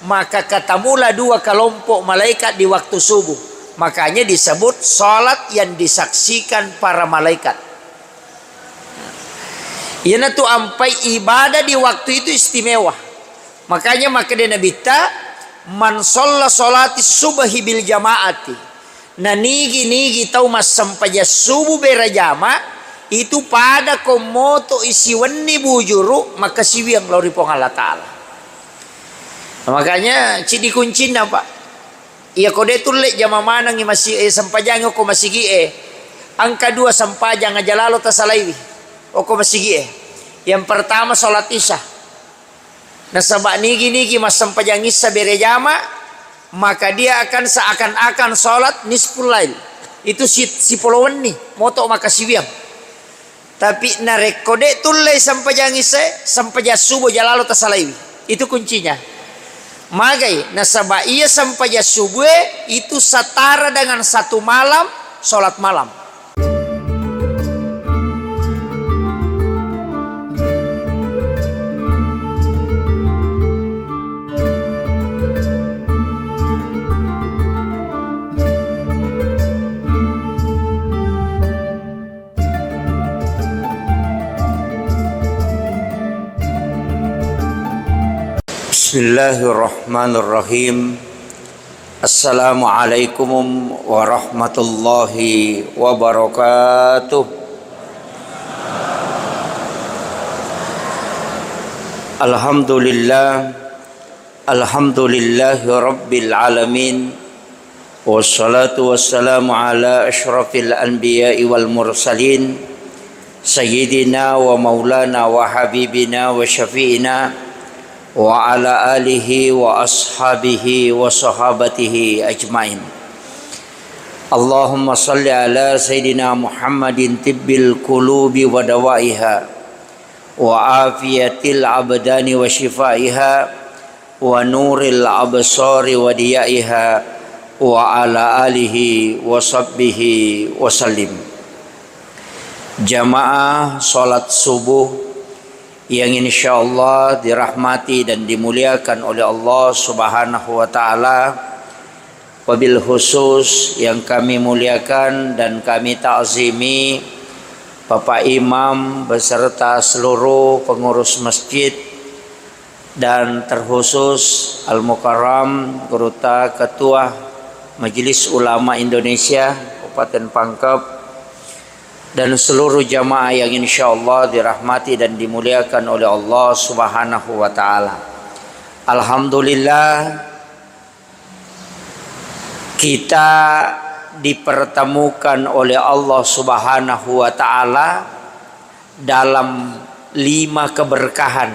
maka ketemulah dua kelompok malaikat di waktu subuh. Makanya disebut salat yang disaksikan para malaikat. Yana tu ampai ibadah di waktu itu istimewa. Makanya maka dia Nabi ta man shalla salati subhi bil jamaati. Na nigi tau mas sampai subuh berjama itu pada komoto isi wenni bujuru maka siwiang lauri pong Allah Ta'ala. Makanya cidi kuncina Pak. Iya kode tulek jama manang masih sampajang ko masih angka 2 sampajang aja lalu tasalaiwi. Oko masih Yang pertama salat isya. Nah sabak nigi mas sampajang isya berjama maka dia akan seakan-akan salat nisful lail. Itu si polowen nih moto maka siwiang. Tapi narek kode tulek sampajang isya sampajang subuh jalalu tasalaiwi. Itu kuncinya. Magai nasabah ia sampai subuh itu setara dengan 1 malam sholat malam. Bismillahirrahmanirrahim. Assalamualaikum warahmatullahi wabarakatuh. Alhamdulillahi rabbil alamin. Wassalatu wassalamu ala asyrafil anbiya'i wal mursalin sayyidina wa maulana wa habibina wa syafi'ina wa ala alihi wa ashabihi wa sahabatihi ajmain. Allahumma salli ala Sayyidina Muhammadin tibbil qulubi wa dawaiha wa afiyatil abdani wa shifaiha wa nuril absari wa diyaiha wa ala alihi wa sahbihi wa sallim. Jamaah salat subuh yang insyaallah dirahmati dan dimuliakan oleh Allah Subhanahu wa taala. Wabil khusus yang kami muliakan dan kami ta'zimi Bapak Imam beserta seluruh pengurus masjid dan terkhusus Al-Mukarram Gurota Ketua Majelis Ulama Indonesia Kabupaten Pangkep dan seluruh jamaah yang insyaallah dirahmati dan dimuliakan oleh Allah Subhanahu wa taala. Alhamdulillah kita dipertemukan oleh Allah Subhanahu wa taala dalam 5 keberkahan.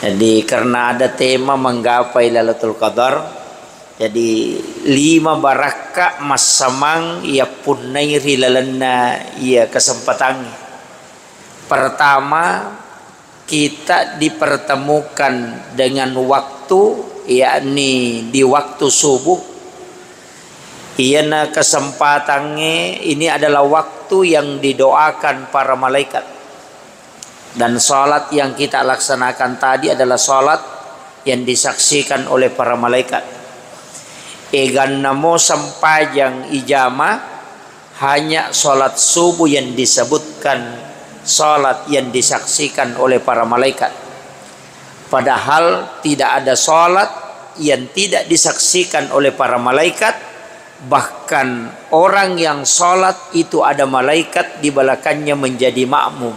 Jadi karena ada tema menggapai Lailatul Qadar, jadi 5 baraka masamang ia punnairi lalana ia kesempatan. Pertama, kita dipertemukan dengan waktu, yakni di waktu subuh. Iana kesempatannya ini adalah waktu yang didoakan para malaikat. Dan salat yang kita laksanakan tadi adalah salat yang disaksikan oleh para malaikat. Egan namo sampajang ijama hanya salat subuh yang disebutkan salat yang disaksikan oleh para malaikat. Padahal tidak ada salat yang tidak disaksikan oleh para malaikat. Bahkan orang yang salat itu ada malaikat di belakangnya menjadi makmum.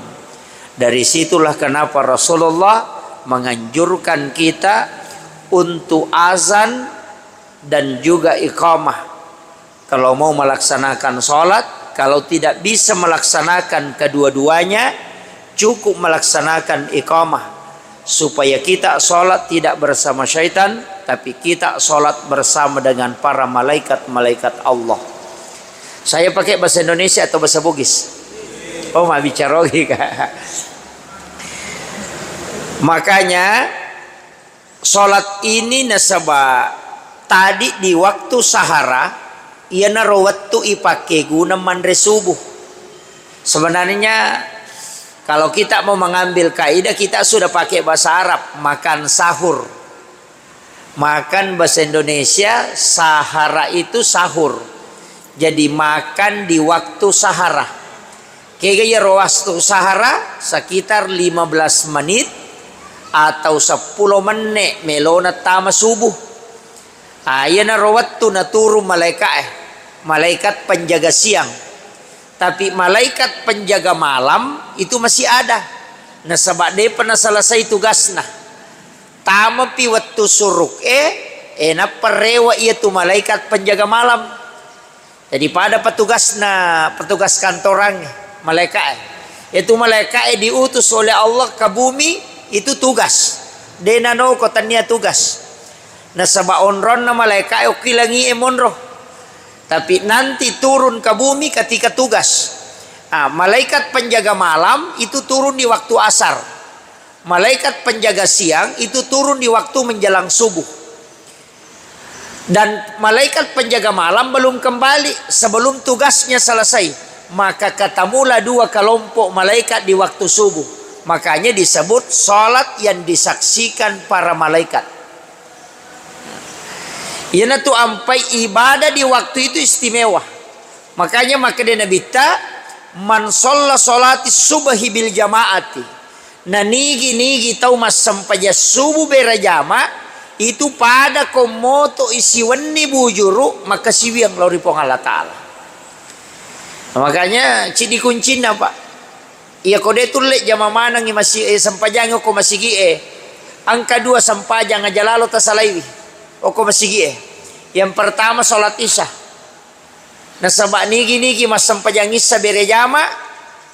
Dari situlah kenapa Rasulullah menganjurkan kita untuk azan dan juga iqamah kalau mau melaksanakan sholat. Kalau tidak bisa melaksanakan kedua-duanya, cukup melaksanakan iqamah supaya kita sholat tidak bersama syaitan, tapi kita sholat bersama dengan para malaikat-malaikat Allah. Saya pakai bahasa Indonesia atau bahasa Bugis? Oh, mah bicara lagi. Makanya sholat ini nasabah tadi di waktu sahara ia narawattu ipake guna mandre subuh. Sebenarnya kalau kita mau mengambil kaidah kita sudah pakai bahasa Arab makan sahur. Makan bahasa Indonesia sahara itu sahur. Jadi makan di waktu sahara. Kaya waktu sahara sekitar 15 menit atau 10 menit melona tama subuh. Ayana rawattu na turun malaikat penjaga siang. Tapi malaikat penjaga malam itu masih ada. Nah sebab dia pernah selesai tugasnya. Tama pi waktu suruk na perewa ia tu malaikat penjaga malam. Jadi pada petugas kantoran malaikat itu malaikat diutus oleh Allah ke bumi itu tugas. Dia nano kotanya tugas. Nah sebab onron na malaikat okilangi emonro. Tapi nanti turun ke bumi ketika tugas. Malaikat penjaga malam itu turun di waktu asar. Malaikat penjaga siang itu turun di waktu menjelang subuh. Dan malaikat penjaga malam belum kembali sebelum tugasnya selesai. Maka ketemulah 2 kelompok malaikat di waktu subuh. Makanya disebut salat yang disaksikan para malaikat. Yana tu ampai ibadah di waktu itu istimewa. Makanya maka dia Nabi man shalla salati subhi bil jamaati. Nah nigi tau mas sampai subuh berjama itu pada komoto isi weni bujuru maka siwiang lauri pong Allah Ta'ala. Makanya cidi kuncina pak. Iya kode tulek jama manang masih sampajang ko masih angka 2 sampajang aja lalu tasalaiwi. Oko masih Yang pertama salat isya. Nah sabak nigi mas sampajang isya berjama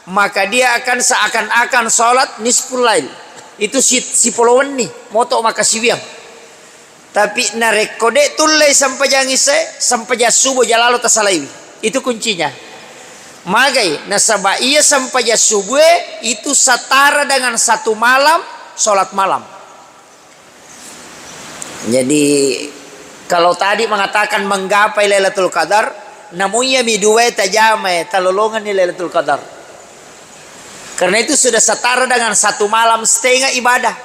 maka dia akan seakan-akan sholat nisful lail. Itu si polowen nih moto maka siwiang. Tapi narek kode tulai sampai jangise sampai subuh jalalu tasalaiwi. Itu kuncinya. Magai nasaba iya sampai subuh itu setara dengan 1 malam sholat malam. Jadi kalau tadi mengatakan menggapai Lailatul Qadar, namunnya midue tajame talolongan ni Lailatul Qadar. Karena itu sudah setara dengan 1 malam setengah ibadah.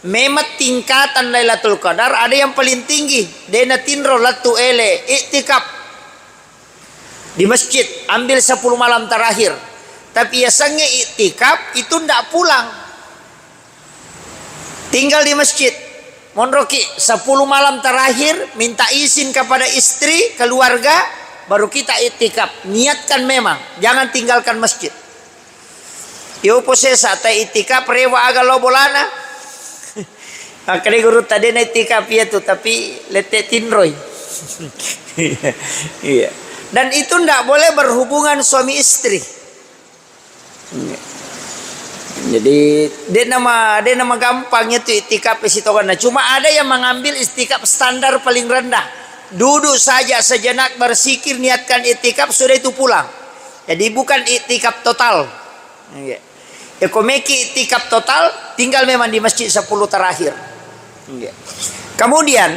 Memang tingkatan Lailatul Qadar ada yang paling tinggi. Dena tinro latu ele iktikaf di masjid ambil 10 malam terakhir. Tapi biasanya iktikaf itu ndak pulang. Tinggal di masjid. Monroki 10 malam terakhir minta izin kepada istri, keluarga, baru kita iktikaf. Niatkan memang, jangan tinggalkan masjid. Yo posesa ta itikaf rewa aga lo bolana. Akare guru tadi na itikaf ya tu tapi lete tinroy. Iya. Dan itu ndak boleh berhubungan suami istri. Jadi dia nama gampangnya tu itikaf isitokan. Cuma ada yang mengambil itikaf standar paling rendah. Duduk saja sejenak bersikir niatkan itikaf sudah itu pulang. Jadi bukan itikaf total. Iya. Ekomeki itikaf total tinggal memang di masjid 10 terakhir. Kemudian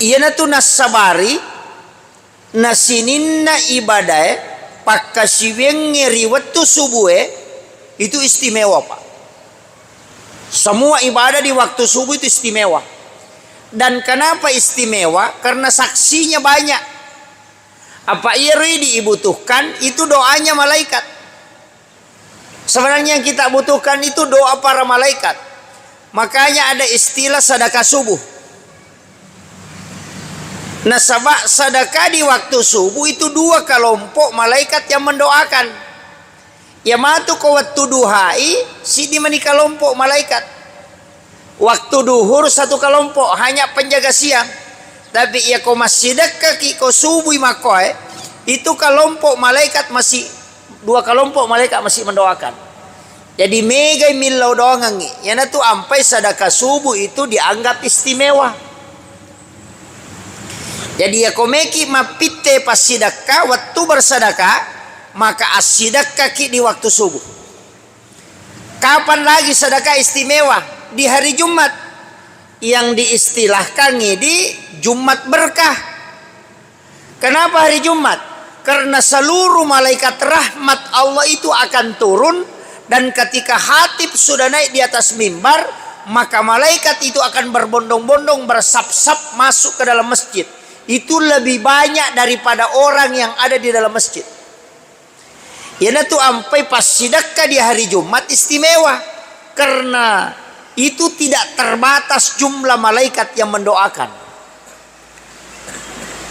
iana tu nasabari nasininna ibadah pakasiweng ngeriwat tu subuh itu istimewa pak. Semua ibadah di waktu subuh itu istimewa. Dan kenapa istimewa? Karena saksinya banyak. Apa iri dibutuhkan itu doanya malaikat. Sebenarnya yang kita butuhkan itu doa para malaikat. Makanya ada istilah sedekah subuh. Nah sebab sedekah di waktu subuh itu 2 kelompok malaikat yang mendoakan. Ya matu ko waktu duhai si di mani kelompok malaikat. Waktu duhur 1 kelompok hanya penjaga siang. Tapi ia ko masih dekat ko subuh makoy itu kelompok malaikat masih 2 kelompok malaikat masih mendoakan. Jadi mega milau doangan yana tu ampai sedekah subuh itu dianggap istimewa. Jadi ya komeki mapite pas sedekah waktu bersedekah maka as-sedekah di waktu subuh. Kapan lagi sedekah istimewa? Di hari Jumat. Yang diistilahkan di Jumat berkah. Kenapa hari Jumat? Karena seluruh malaikat rahmat Allah itu akan turun. Dan ketika khatib sudah naik di atas mimbar, maka malaikat itu akan berbondong-bondong bersap-sap masuk ke dalam masjid. Itu lebih banyak daripada orang yang ada di dalam masjid. Yana tuh ampai pas sedekah di hari Jumat istimewa, karena itu tidak terbatas jumlah malaikat yang mendoakan.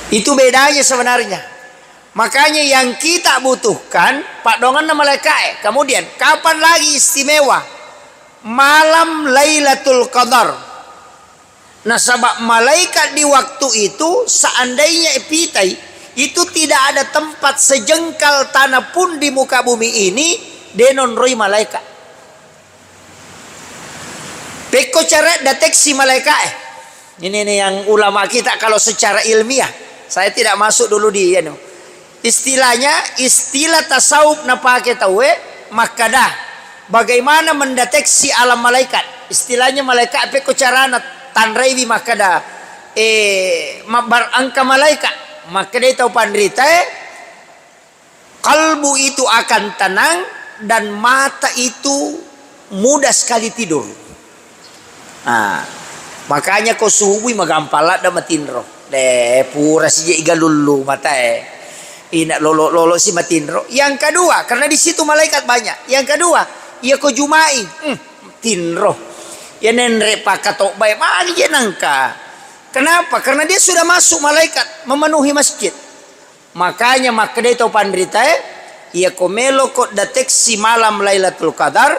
Itu bedanya sebenarnya. Makanya yang kita butuhkan Pak Dongan nama malaikat. Kemudian kapan lagi istimewa? Malam Lailatul Qadar. Nah, sebab malaikat di waktu itu seandainya epitai itu tidak ada tempat sejengkal tanah pun di muka bumi ini denon roi malaikat. Peko cara deteksi malaikat. Ini yang ulama kita kalau secara ilmiah. Saya tidak masuk dulu di istilahnya, istilah tasawuf na pakai tahu makadah. Bagaimana mendeteksi alam malaikat? Istilahnya malaikat peko carana tanraibi makadah angka malaikat. Maka dia tahu pandrita kalbu itu akan tenang dan mata itu mudah sekali tidur. Nah, makanya kau subuh magampalat dah matinro. Pura si iga lulu mata ina lolo si matinro. Yang kedua, karena di situ malaikat banyak. Yang kedua, ia kau jumai tinro. Ya nenre pakatok baik mari je nangka. Kenapa? Karena dia sudah masuk malaikat memenuhi masjid. Makanya maka dia tahu pandrita ia komelo kok deteksi malam Lailatul Qadar,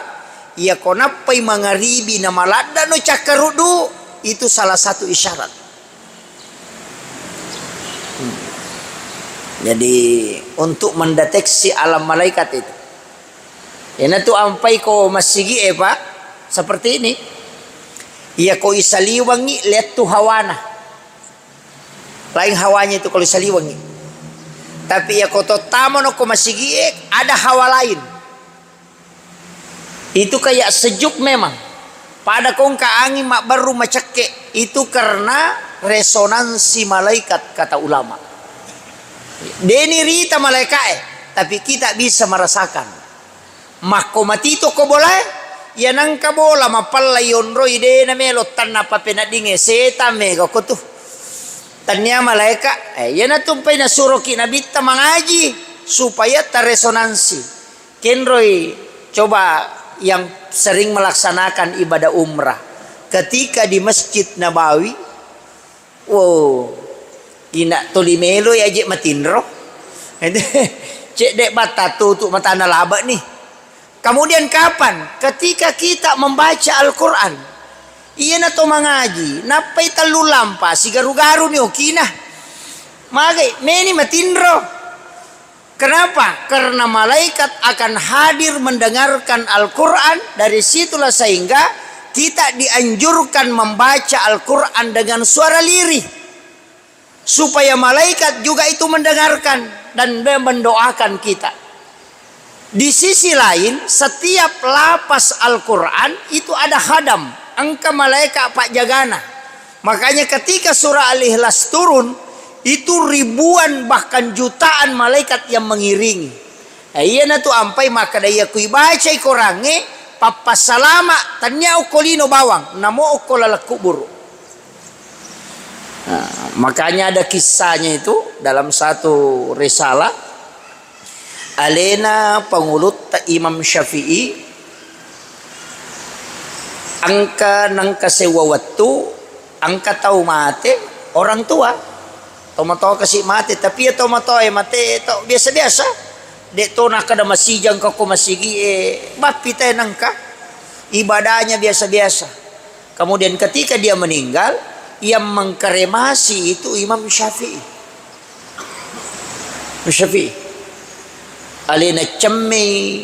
ia konapai mangaribi na malada no cakarudu, itu salah satu isyarat. Jadi untuk mendeteksi alam malaikat itu. Yana tu ampai ko masigi Pak seperti ini. Ia ko isaliwangi lihat tu hawana. Lain hawanya itu kalau isaliwangi. Tapi ia ko totamo no ko masigi ada hawa lain. Itu kayak sejuk memang. Pada kong angin mak baru macake. Itu karena resonansi malaikat kata ulama. Deni rita malaikat tapi kita bisa merasakan. Mako matito ko boleh ya nangka bola mapalla yonro ide na melo tanna papena dinge seta mega ko tu. Tanya malaikat ya na tumpay na suroki na bitta mangaji supaya terresonansi. Kenroy coba yang sering melaksanakan ibadah umrah ketika di Masjid Nabawi. Wow. Ina tolimelo ya je matinro. Cek dek bata tutup mata nalaba nih. Kemudian kapan? Ketika kita membaca Al-Quran. Iya na to mangaji. Napay talu lampa. Si garu-garu ni okina. Magay. Meni matinro. Kenapa? Karena malaikat akan hadir mendengarkan Al-Quran. Dari situlah sehingga kita dianjurkan membaca Al-Quran dengan suara lirih. Supaya malaikat juga itu mendengarkan dan mendoakan kita. Di sisi lain, setiap lapas Al-Quran itu ada hadam. Angka malaikat Pak Jagana. Makanya ketika surah Al-Ikhlas turun, itu ribuan bahkan jutaan malaikat yang mengiringi. Iya na tu ampai maka daya kui baca korange papas salama tanya ukolino bawang namo ukolala kubur. Nah, makanya ada kisahnya itu dalam satu risalah. Alena pengulut Imam Syafi'i angka nangka sewa waktu angka tahu mate orang tua tomato kasih mate tapi ya tomato mate to biasa-biasa dek to nak kada masijang ko masigi bapi teh nangka ibadahnya biasa-biasa. Kemudian ketika dia meninggal yang mengkremasi itu Imam Syafi'i. Syafi'i. Alina cemmi,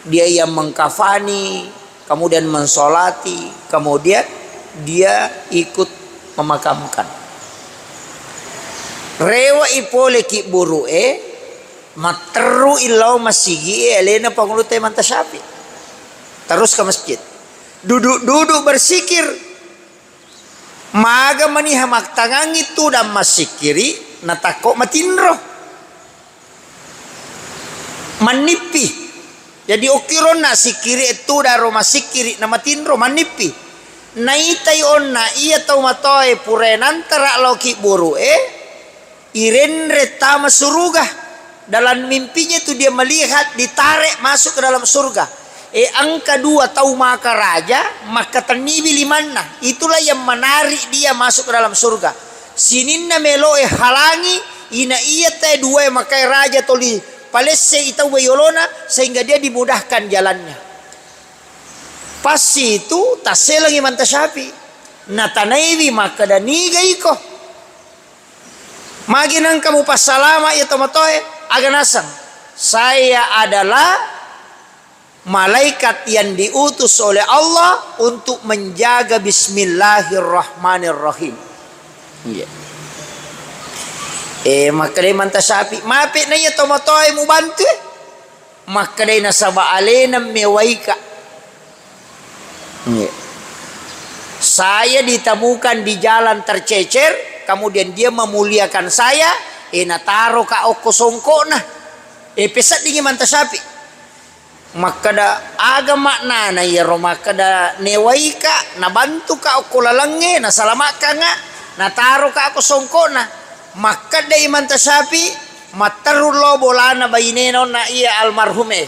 dia yang mengkafani, kemudian mensolati, kemudian dia ikut memakamkan. Rewa ipole ki buru materu ilau masigi alina pangulute manta Syafi'i. Terus ke masjid. Duduk-duduk bersikir. Maga manihamak tangang itu dan masikiri natako matinro manipi jadi okiron na sikiri itu daro masikiri na matinro manipi naitai onna iya tau matoe purenantara loki buru irenre tama suruga. Dalam mimpinya itu dia melihat ditarik masuk ke dalam surga. Angka 2 tahu maka raja maka tanibi limanna, itulah yang menarik dia masuk ke dalam surga. Sininna meloe halangi ina iya te 2 maka raja toli palesse itau bayolona sehingga dia dimudahkan jalannya. Pas itu taselangi manta sapi natanaibi maka daniga iko maginang kamu pasalama ya tomatoe aganasang, saya adalah malaikat yang diutus oleh Allah untuk menjaga bismillahirrahmanirrahim. Iya. Maka dia manta sapi mapit na iya tomatoy mo bantu maka dia nasaba alenam mewaika. Iya. Saya ditemukan di jalan tercecer, kemudian dia memuliakan saya. Nataro ka oko songko na pesat dingi manta sapi maka da aga makna na yero maka da newaika na bantu ka oko lalange na salamak ka nga nataro ka ako songko na maka da imanta sapi matarulo bolana baineno na iya almarhume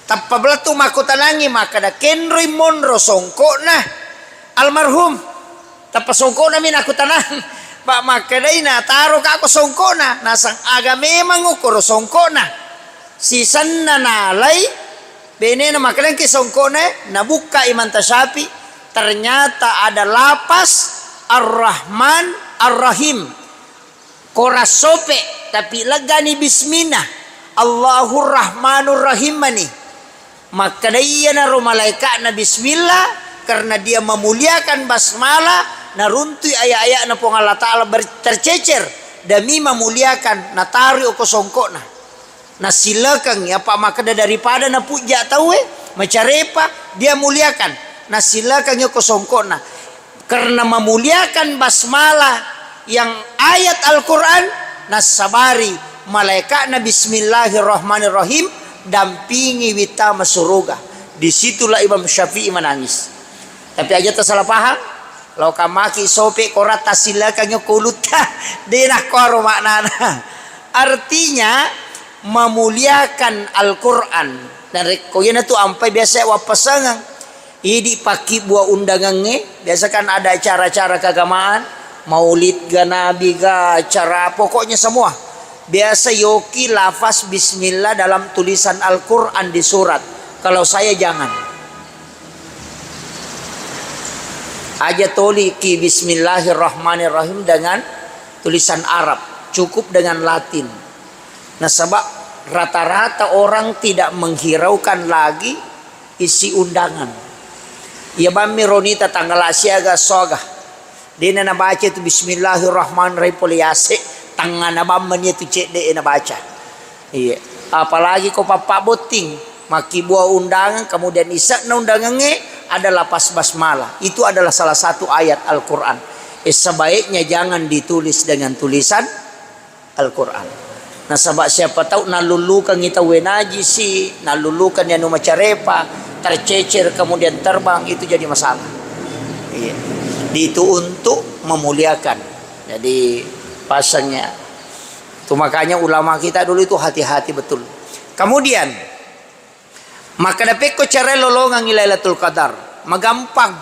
tapablato makutanangi maka da kenroy monro songko na almarhum tapasongko na min aku tanang Pak makadai na taro ka ako songko na nasang aga memang ukuro songko na sisan na nalay bene na makalang ki songko na nabuka imanta sapi ternyata ada lapas ar-Rahman ar-Rahim korasope tapi lagani bismillah Allahur Rahmanur Rahim mani makadai na rumalaika na bismillah karena dia memuliakan basmalah naruntui ayat-ayat na pong Allah Ta'ala tercecer demi memuliakan natari o kosongko na silakan ya pak makada daripada na puja tahu macarepa dia muliakan na silakan ya kosongko na karena memuliakan basmalah yang ayat Al-Quran na sabari malaikat na bismillahirrahmanirrahim dampingi wita masuruga. Disitulah Imam Syafi'i menangis. Tapi aja tersalah paham. Lau kamaki sope korata silakan yo kuluta denah koro maknana. Artinya memuliakan Al-Quran. Dan koyana tu ampai biasa wapasangan. Idi paki buah undangannya. Biasa kan ada acara-acara keagamaan. Maulid ga nabi ga acara pokoknya semua. Biasa yoki lafaz bismillah dalam tulisan Al-Quran di surat. Kalau saya jangan. Aja toli ki bismillahirrahmanirrahim dengan tulisan Arab, cukup dengan Latin. Nah sebab rata-rata orang tidak menghiraukan lagi isi undangan. Ya bami ronita tanggal asiaga soga. Dia na baca itu bismillahirrahmanirrahim poliase tangan abamnya itu cek de na baca. Iya. Apalagi kau papa boting maki buah undangan kemudian isak na undangannya ada lapas basmalah. Itu adalah salah satu ayat Al-Quran. Sebaiknya jangan ditulis dengan tulisan Al-Quran. Nah sebab siapa tahu nalulukan kita wenaji si nalulukan yang macarepa tercecer kemudian terbang itu jadi masalah. Iya. Itu untuk memuliakan. Jadi pasangnya. Itu makanya ulama kita dulu itu hati-hati betul. Kemudian maka dapat ko cara lolongan Lailatul Qadar magampang.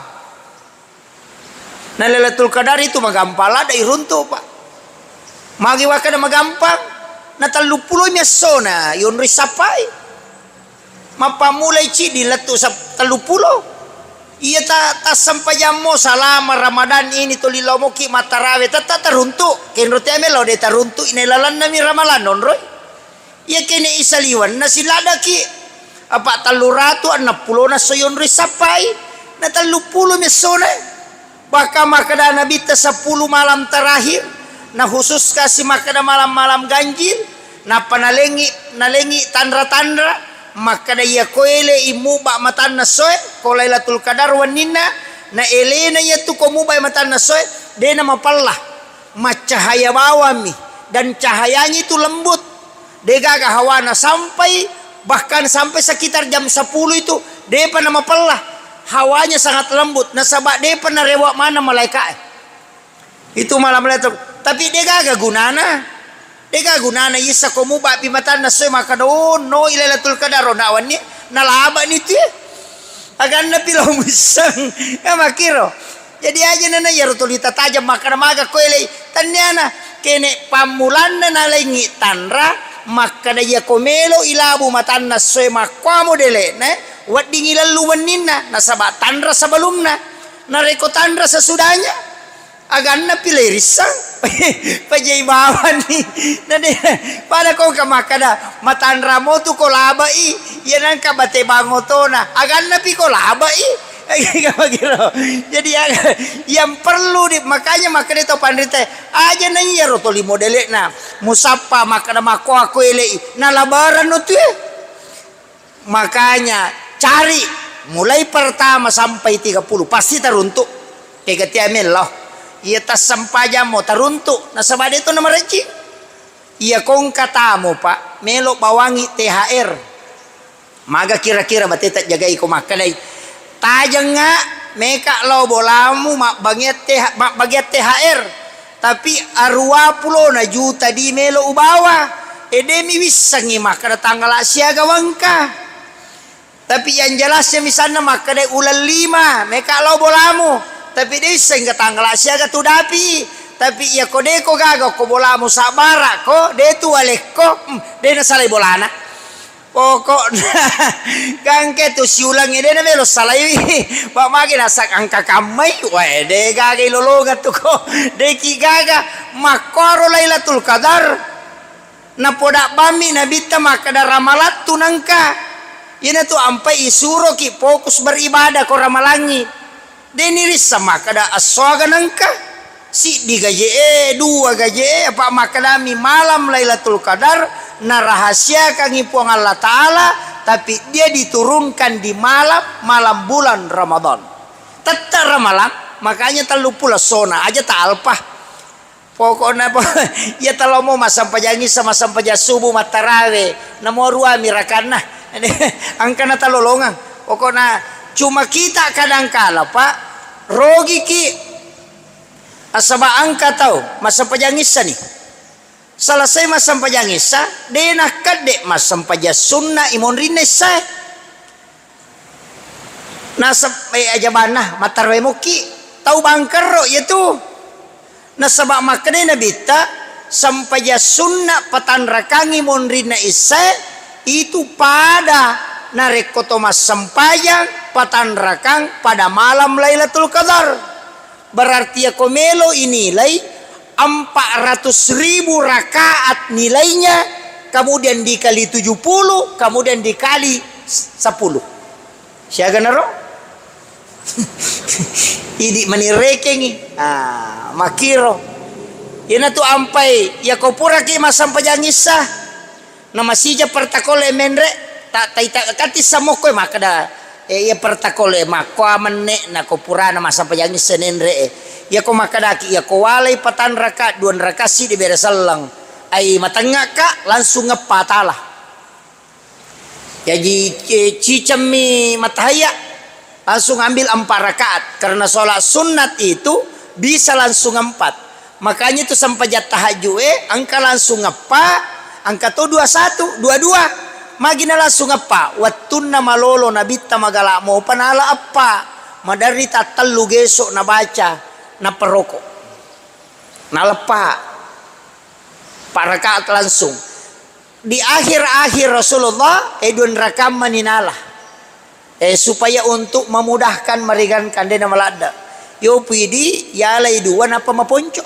Nah Lailatul Qadar itu magampang lah dari runtuh pak. Magi wakana magampang. Na 30 mesona yon risapai. Mapamulai ci diletu sa 30. Iya ta sampai jammo salama Ramadan ini to lilomo ki matarawe ta teruntuk. Ken rote amelo de teruntuk inilalan nami ramalan non roy. Iya kene isaliwan na silada ki apa taluratu 60 na soyon risapai na 30 mesona baka makada nabi ta 10 malam terakhir na khusus kasih makada malam-malam ganjil na panalengi tandra-tandra makada ya koele imuba matan na soe ko Lailatul Qadar wanina na elena ya tu ko muba matan na soe de na mapallah macahaya bawami dan cahayanya itu lembut dega hawana sampai bahkan sampai sekitar jam 10 itu depa nama pelah hawanya sangat lembut. Nasabak dia pernah rewak mana malaikat. Itu malam malaikat. Tapi dia gak gunana. Dia gak gunana. Isa komu bapi mata nasoy makadon. No ilalatul kadaro nawan ni. Nalaba ni tu ya. Agan na pilong misang. Ya makiro. Jadi aja nana ya rutulita tajam makana maga koele. Tanyana. Kene pamulan na nalingi tanra. Makana ya komelo ilabu matan nasoy makwamo dele. Wat dingilan luwanin na. Nasaba tanra sa balum na. Nareko tanra sa sudanya. Agan na pilay risang. Pajay bawan ni. Pada ko kamakada. Matanra mo to kolaba i. Yan ang kabate bango to na. Agan na pi kolaba i. Jadi yang perlu makanya makanya itu pandita aja na iya rotoli modele na musapa makana mako aku ele na labaran no tuh. Makanya cari mulai pertama sampai 30 pasti teruntuk. Kayak tiamel loh. Iya tas sampaja mo teruntuk. Nah sabada itu nama reci. Iya kong katamu pak melo bawangi THR. Maga kira-kira batetat jagai ko makanai. Tajang nga meka lo bolamu mak bagiat THR. Tapi arwa pulo na juta di melo ubawa. Edemi bisa ngimak kada tanggal siaga wangka. Tapi yang jelasnya misalnya makanya ulan 5 meka lo bolamu. Tapi dia sehingga tanggal siaga tu dapi. Tapi ya kode ko gago ko bolamu sabara ko de tu aleko de na salai bolana. Pokok gangke tu siulang ide na melo salai. Pak magi nasak angka kamai wae de gaga lologa tu ko de ki gaga makoro lailatul qadar. Na podak bami na bita makada ramalat tunangka. Ina tu ampai isuro ki fokus beribadah ko ramalangi. Deniris sama kada aswaga nangka si 3 gaje 2 gaje apa makadami malam Lailatul Qadar na rahasia kang ipuang Allah Ta'ala tapi dia diturunkan di malam bulan Ramadan tetap ramalan makanya telu pula sona aja tak alpah pokoknya ya talo mau masam pajangi sama sampaja subuh matarawe namo rua mirakanna angkana talolongan pokoknya cuma kita kadang-kala pak rogi ki asaba angka tau masam pajangisa nih selesai masam pajangisa dena kadek masam paja sunna imon rinesa nasab aja banah matarwe muki tau bangker yaitu nasaba makane nabita sampaja sunna patan rakangi imon rina isa itu pada narekoto mas sampayang patan rakang pada malam Lailatul Qadar berarti ya komelo inilai 400.000 rakaat nilainya kemudian dikali 70 kemudian dikali 10 siaga naro idi manirekengi makiro ina tu ampai ya kopura ki masam pajangisa nama sija pertakole menre tak kati samoko makada ya pertakole makwa menne na kopurana masa pajangis senenre ya ko makadaki ya ko walay patan raka 2 raka si di beresalang ay matanga ka langsung ngepatalah jadi cicami matahaya langsung ambil 4 rakaat karena sholat sunat itu bisa langsung 4 makanya itu sampai tahajud angka langsung ngepa angka to 21 22 magina langsung apa wattuna malolo nabita magala mo panala apa madari tatalu gesok na baca na peroko nalepa para rakaat langsung di akhir-akhir Rasulullah edun rakam maninala supaya untuk memudahkan meringankan dena malada yo pidi yalai dua napa maponco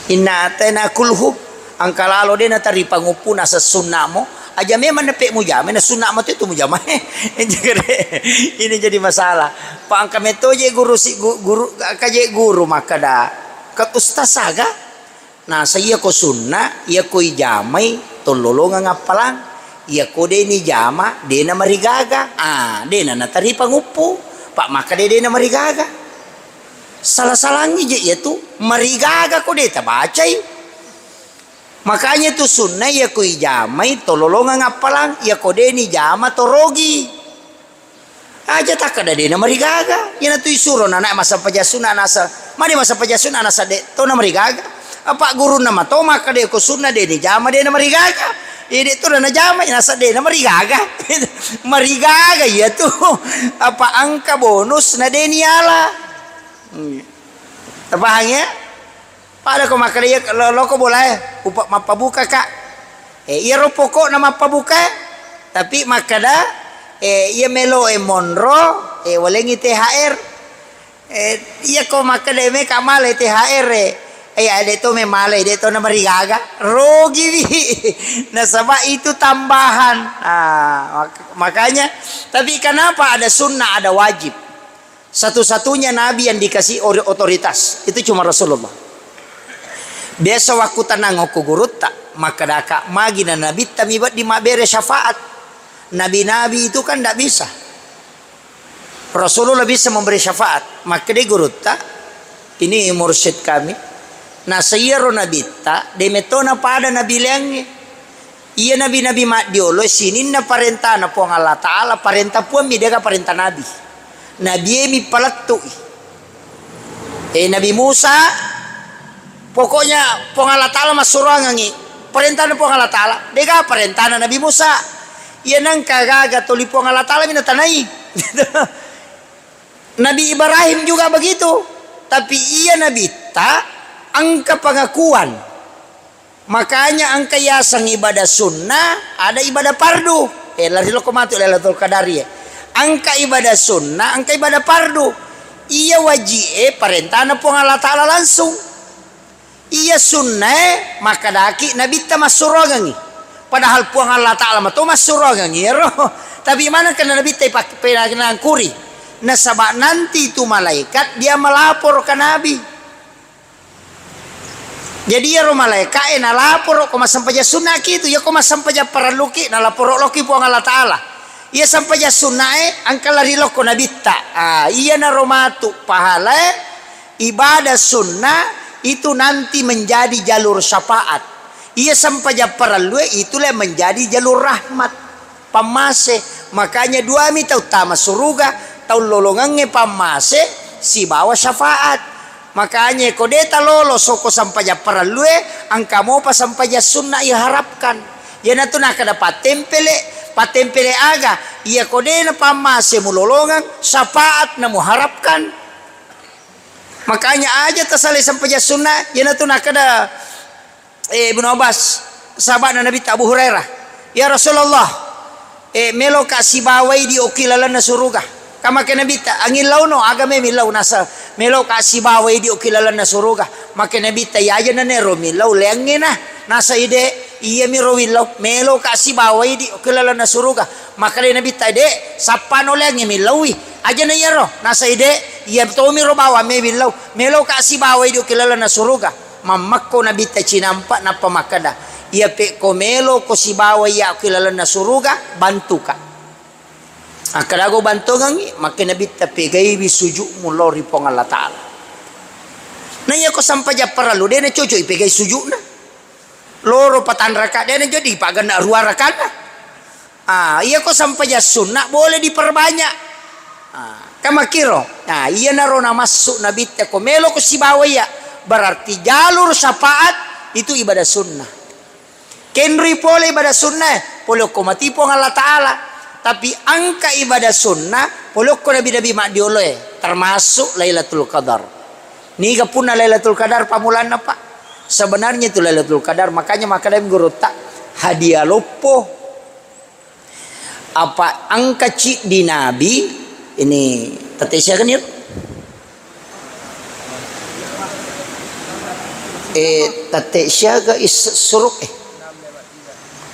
inna atana kulhu angkalalo din na tari pangupuna sa sunnamo aja memang nepek mujame na sunnamo itu mujame ini jadi masalah pa ang kametoje guru si guru kaje guru makada kat ustaz saga na sa iya ko sunna iya ko ijamay tololongan ngapalang iya ko de ni jama de na marigaga de na tari pangupu pak maka de na marigaga salah-salahnya je itu marigaga ko de tabacay. Makanya itu sunnah ya ku ijamai tololongan ngapalang ya kode ni jama torogi Aja tak ada dena marigaga. Yana tu isuro anak masa pajasuna nasa. Mari masa pajasuna nasa de to na marigaga. Apa guru nama to maka de ko sunna de ni jama de na marigaga. Ide to na jama nasa de na marigaga. Marigaga ya tu. Apa angka bonus na de niala. Apa hanya? Pada ko maka dia lo ko boleh upak mapabuka kak. Iya ro pokok na mapabuka. Tapi makada ia melo monro walengi THR ia ko makade me kamale THR ade to me male de to na marigaga rogi nasaba itu tambahan. Makanya tapi kenapa ada sunnah ada wajib? Satu-satunya nabi yang dikasih otoritas itu cuma Rasulullah. Biasa waktu tanang ku gurut tak maka daka magina nabi tamibat di mabere syafaat. Nabi-nabi itu kan tidak bisa. Rasulullah bisa memberi syafaat. Maka dia guru tak. Ini mursyid kami. Nah sayaro nabi tak. Demetona pada nabi lengi. Iya nabi-nabi mak diolo. Sinin na parenta na po Allah Ta'ala. Parenta po mi dega parenta nabi. Nabi mi palattu. Nabi Musa. Pokoknya po Allah Ta'ala masurangangi. Parenta na po Allah Ta'ala. Dega parenta na Nabi Musa. Ia nang kagaga tulipong Allah Ta'ala minatanai. Nabi Ibrahim juga begitu. Tapi ia Nabi tak angka pengakuan. Makanya angka yasang ibadah sunnah ada ibadah fardu. Lari lokomatu Lailatul Qadar ya. Angka ibadah sunnah, angka ibadah fardu. Ia wajib perintahna pong Allah Ta'ala langsung. Ia sunnah maka daki Nabi ta masurogangi. Padahal puang Allah Ta'ala matu masurogang ngiro. Tapi mana kena Nabi teh pakai kuri. Nasabak nanti itu malaikat dia melapor ke Nabi. Jadi ya malaikat na lapor ko masampaja sunnah gitu ya ko masampaja paraluki na lapor loki puang Allah Ta'ala. Ia sampaja sunnah angka lari loko Nabi ta. Iya na romatu pahala ibadah sunnah itu nanti menjadi jalur syafaat. Ia sampai japaran lue itulah menjadi jalur rahmat pamase. Makanya dua mita utama suruga tahun lolongannya pamase si bawa syafaat. Makanya kodeta lolo soko sampai japaran lue angka mau pas sampai sunnah ia harapkan. Ya natu nak ada patempele aga ia kodena pamase mulolongan syafaat namu harapkan. Makanya aja tasale sampai sunnah ya natu nak ada Ibnu Abbas sahabat Nabi Abu Hurairah, ya Rasulullah melo kasih bawai di okilalan na suruga kama ke Nabi ta angin launo agame milau nasa melo kasih bawai di okilalan na suruga maka Nabi ta ya aja na nero milau lengena nasa ide iya miro milau melo kasih bawai di okilalan na suruga maka Nabi ta de sapano lengi milawi aja na yero nasa ide iya to miro bawa me milau melo kasih bawai di okilalan na suruga mamakko Nabi ta cinampak na pamakada ia pe komelo ko si bawa ya kilala na suruga bantu ka akadago bantu ngangi maka Nabi ta pegay bisuju mulori pong Allah Ta'ala na iya ko sampaja paralu de na coco ipegay suju na loro patan raka de na jadi pagana rua raka na iya ko sampaja sunnah boleh diperbanyak kamakiro iya na ro na masuk Nabi ta komelo ko si bawa ya berarti jalur syafaat itu ibadah sunnah. Kenri pole ibadah sunnah, pole ko matipong Allah Ta'ala. Tapi angka ibadah sunnah, pole ko nabi-nabi mak dioleh, termasuk Lailatul Qadar. Niga puna Lailatul Qadar pamulan apa? Sebenarnya itu Lailatul Qadar, makanya makadam guru tak hadiah lopo. Apa angka cik di Nabi ini tetesya kan yuk? Tate siaga suruk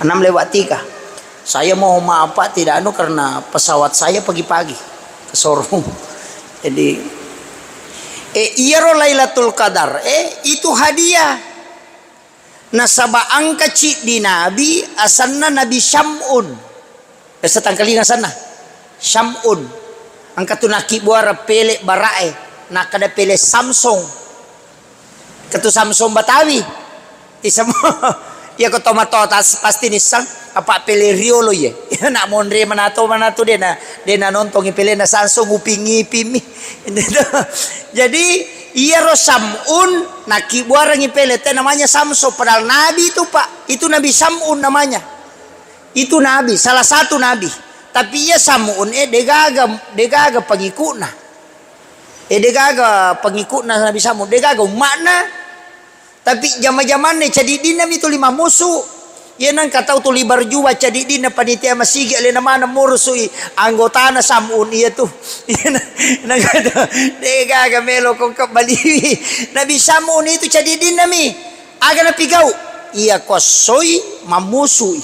6:03. Saya mau maaf Pak tidak karena pesawat saya pagi-pagi ke showroom. Jadi iya Lailatul Qadar itu hadiah. Nasaba angka cik di Nabi asanna Nabi Syam'un. Setangkalinga sana Syam'un. Angka tunaki buara pele barae nakada pele Samsung. Ketu Samsung Batawi ti semua ya ko tomato pasti Nissan apa pelerio lo ye nak mondre manato dia na nonton ipele na sanso ngupingi pimi. Jadi iya ro Samun nak kibuarang ipele teh namanya Samso, padahal nabi itu Pak, itu Nabi Samun namanya, itu nabi, salah satu nabi. Tapi iya Samun degaga pengikutna, degaga pengikutna Nabi Samun, degaga umatna. Tapi zaman-zaman nih jadi dinam itu 5 musuh. Ya nang katau tu libar jua jadi dina panitia masigi ale nama mursui anggota na Samun iya tuh. Nang kata dega gamelo kong kabaliwi. Nabi Samun itu jadi dina mi. Aga na pigau. Iya kosoi mamusui.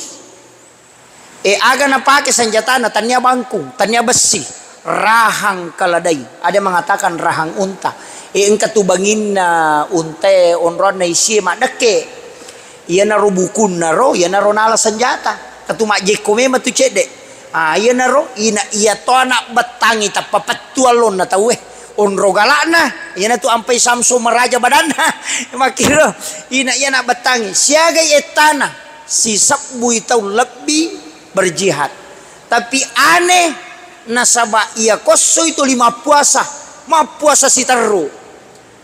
Aga na pakai senjata na tanya bangkung, tanya besi, rahang kaladai. Ada mengatakan rahang unta. Engka tubangin na unte onron na isi madake. Iya naro bukun naro, iya naro nala senjata. Ketuma jekome matu cede. Iya naro, iya to anak betangi tapapatualon na tahu onro galakna. Iya na tu ampai Samso meraja badana. Makiro, iya anak betangi. Siaga etana si sabbu itu lebih berjihad. Tapi aneh nasaba iya koso itu 5 puasa. Ma puasa si teru.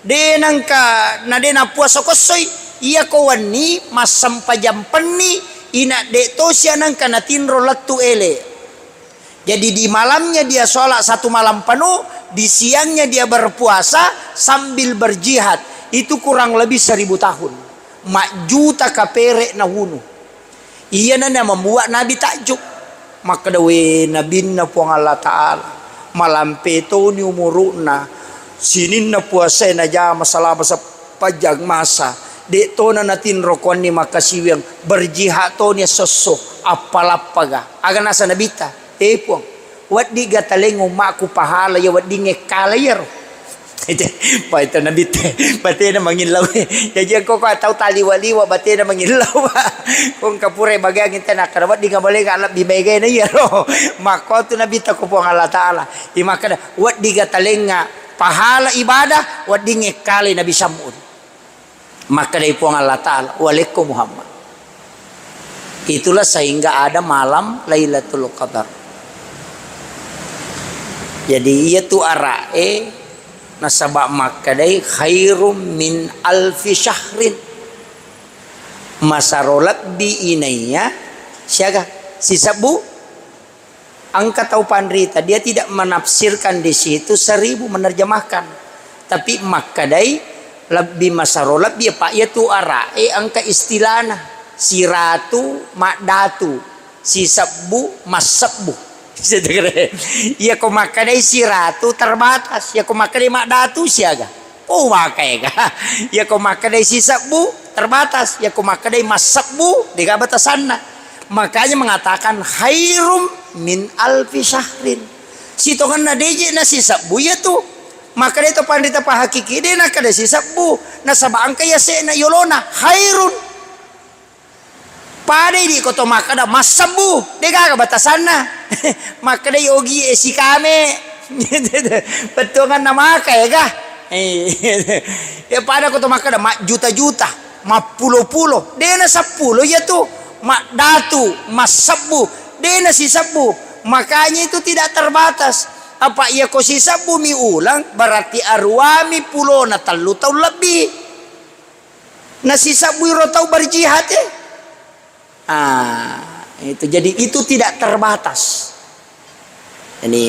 Denangka na dena puasa kosoi. Iya kawan ni masam pajam peni ina de to sianang kana tinro latu ele. Jadi di malamnya dia sholat 1 malam penuh, di siangnya dia berpuasa sambil berjihad. Itu kurang lebih 1000 tahun. Mak juta kapere na hunu. Iya nana membuat Nabi takjub. Maka dawe Nabi na puang Allah Ta'ala. Malam peto ni umuruna. Sinin na puasa na jama selama sepajang masa. Dek tona natin rokon ni makasiwang berjihad to ni sosok apalapaga aga nasa nabita puang wat di gatalengo maku pahala ya wat di ngekala ya ro pa ito nabita bate na manginlaw jadi ko tahu tali waliwa bate na manginlaw kung kapure bagay kita nak wat di ngabale alap di bagay na ya ro mako to nabita ko puang Allah Taala di makada wat di gatalenga pahala ibadah wat di ngekala Nabi Samun. Maka dari puang Allah Ta'ala walikum Muhammad. Itulah sehingga ada malam Lailatul Qadar. Jadi itu arae nasabak maka dari khairum min alfi syahrin. Masarolat bi inainya siaga si sabu angka tau pandrita dia tidak menafsirkan di situ 1000 menerjemahkan. Tapi maka dari lebih masarolat dia pak ya tu ara angka istilahna si ratu makdatu si sabbu masabbu ya ko makadai si ratu terbatas ya ko makadai makdatu siaga makai ga ya ko makadai si sabbu terbatas ya ko makadai masabbu di batasanna. Makanya mengatakan khairum min alfi syahrin si tongan na deje na si sabbu ya tu. Maka itu pandita pa hakiki dia nak ada si sabbu nasabang kaya se na yolona khairun pada di koto maka ada masabu dega batasan na maka ada yogi si kame betungan nama kaya ga ya pada koto maka ada mak juta-juta mak pulo-pulo dia na 10 ya tu mak datu masabu dia na si sabbu makanya itu tidak terbatas. Apa ia ko sisa bumi ulang berarti arwami pulo na 3 tahun lebih. Na sisa buiro tau berjihad itu jadi itu tidak terbatas. Ini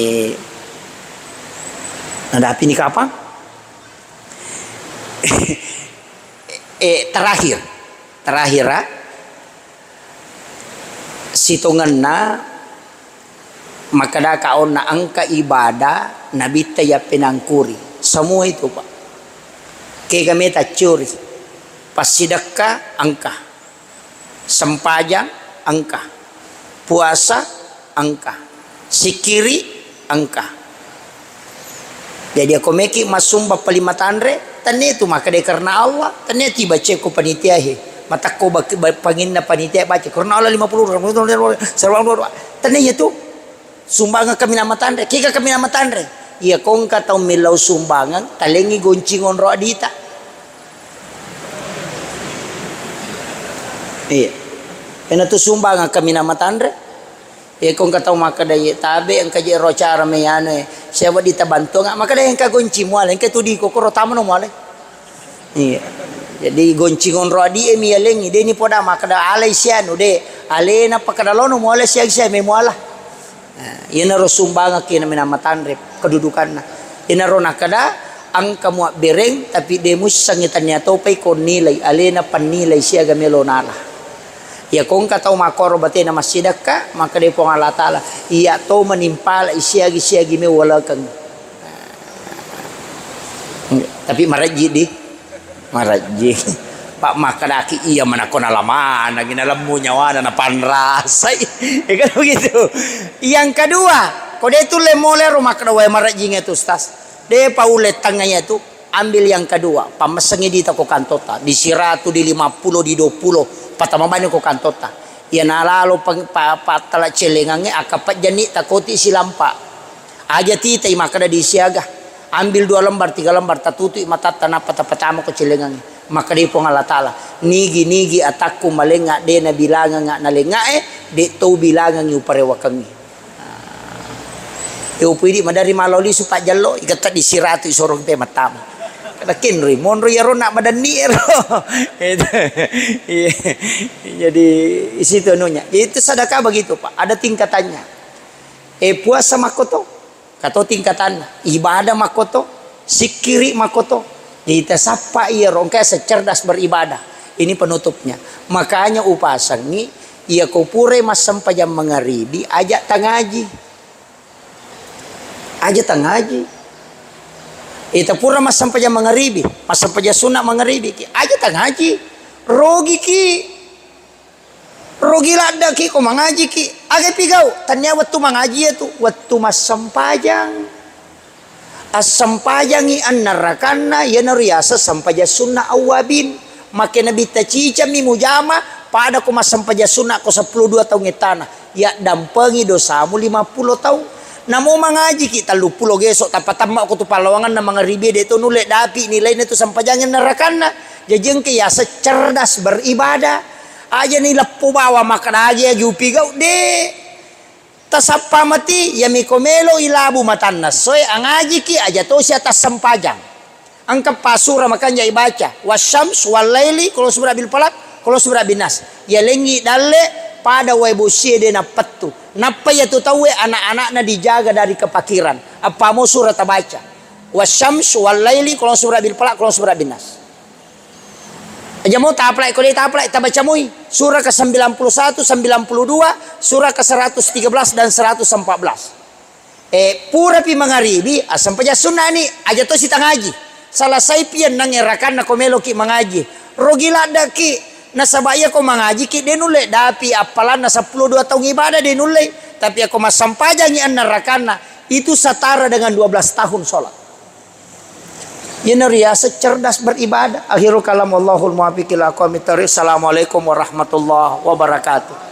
nadapi ini kapan? Terakhir sitonganna maka dah kau na angka ibadah Nabi taya penangkuri semua itu Pak. Kaya kami tak curi pas sedekah angka, sempajang angka, puasa angka, sikiri angka. Jadi aku meki masum bapa 5 tanre tane itu maka dia karena Allah tane tiba ceko panitia mata ko pangin na panitia baca karena Allah 50 tane itu sumbangan kami nama tandre, kika kami nama tandre. Iya kong katau milau sumbangan, talengi goncingon roh adita. Iya, Ena tu sumbang kami nama tandre. Kung kataw maka daya tabi ang kaji rocara mayane. Siya wa dita bantu nga maka daya ang kagonci mo alay. Kaya tudi ko kuro tamo no mo alay. Iya. Jadi goncingon ro adi mialengi de ni poda maka da alay siya no de ale na pakadalo no mo alay siya may mo ala. Yan na ro sumbang kina nama tandre kedudukan na. Yan na ro nakada ang kamu bereng tapi demus sangitan niya to pay ko nilay ale na panilay siya gamelo nala. Ya kung kataw makoro bate na masidak ka maka de po Allah taala iya to manimpala isiagi me wala kang tapi maraji pak makadaki iya manako na laman naginalam mo nyawa na panrasay kan begitu. Yang kedua kode itu lemole rumah kedua maraji ngetu stas de paulet tanganya itu ambil yang kedua pamasangi di tako kantota di siratu di 50 di 20 patamamani ko kantota ya nalalo patala celengange akapat jani takoti silampa aja titai makada disiaga ambil 2 lembar 3 lembar tatutu mata tanah patapatama ko celengange maka di pong Allah taala nigi atakku malenga de na bilanga nga nalengae de to bilanga ngi uparewakangi pwede madari maloli supa jallo ikata di siratu isorong te matama kada kenri monro yaro nak madani ero. Jadi isitu anunya. Itu sedekah begitu Pak. Ada tingkatannya. Puasa makoto. Kato tingkatan. Ibadah makoto. Sikiri makoto. Jadi sapa iya rongka secerdas beribadah. Ini penutupnya. Makanya upasang ni ia kupure mas sampai jam mengaribi ajak tangaji. Ajak tangaji. Ita pura mas sampai jam mengaribi, mas sampai jam sunat mengaribi ki aja tak ngaji, rogi lada ki ko mengaji ki, agak pigau, tanya waktu mengaji itu, waktu mas sampajang, as sampajangi an narakana ya nariasa sampai jam sunat awabin, makin nabi tacica mi mujama, pada ko mas sampai jam sunat ko 12 tahun ngetana, ya dampengi dosamu 50 tahun. Namo mangaji kita lupulo gesok tapatama ako tu palawangan na mga ribe dito nule dapi nilai nito sampajangin narakan na jajeng kaya secerdas beribadah aja nila pubawa makanagi agi upigaw de tasapa mati yami komelo ilabu matanas soy angaji ki aja to siya tas sampajang ang kapasura makanya ibaca wasyams walaili kalau surah bil falaq kalau surah binas ya lengi dalle pada waibusie de na patu napa ya tu tahu anak-anak na dijaga dari kepakiran apa mau surah tabaca wasyams walaili kalau surah bil falaq kalau surah binas aja mau taplai kalau taplai tabaca mui surah ke 91 92 surah ke 113 dan 114 pura pi mangaribi sampai ja sunnah ni aja to si tangaji salah sai pian nang erakan na komelo ki mangaji rogila daki nasabaya ko mangaji ki denule dapi apalan na 12 tahun ibadah denule tapi aku mas sampajangi an narakana itu setara dengan 12 tahun salat. Yana riasa cerdas beribadah. Akhirul kalam Allahul muwaffiq ila aqwamit thoriq. Assalamualaikum warahmatullahi wabarakatuh.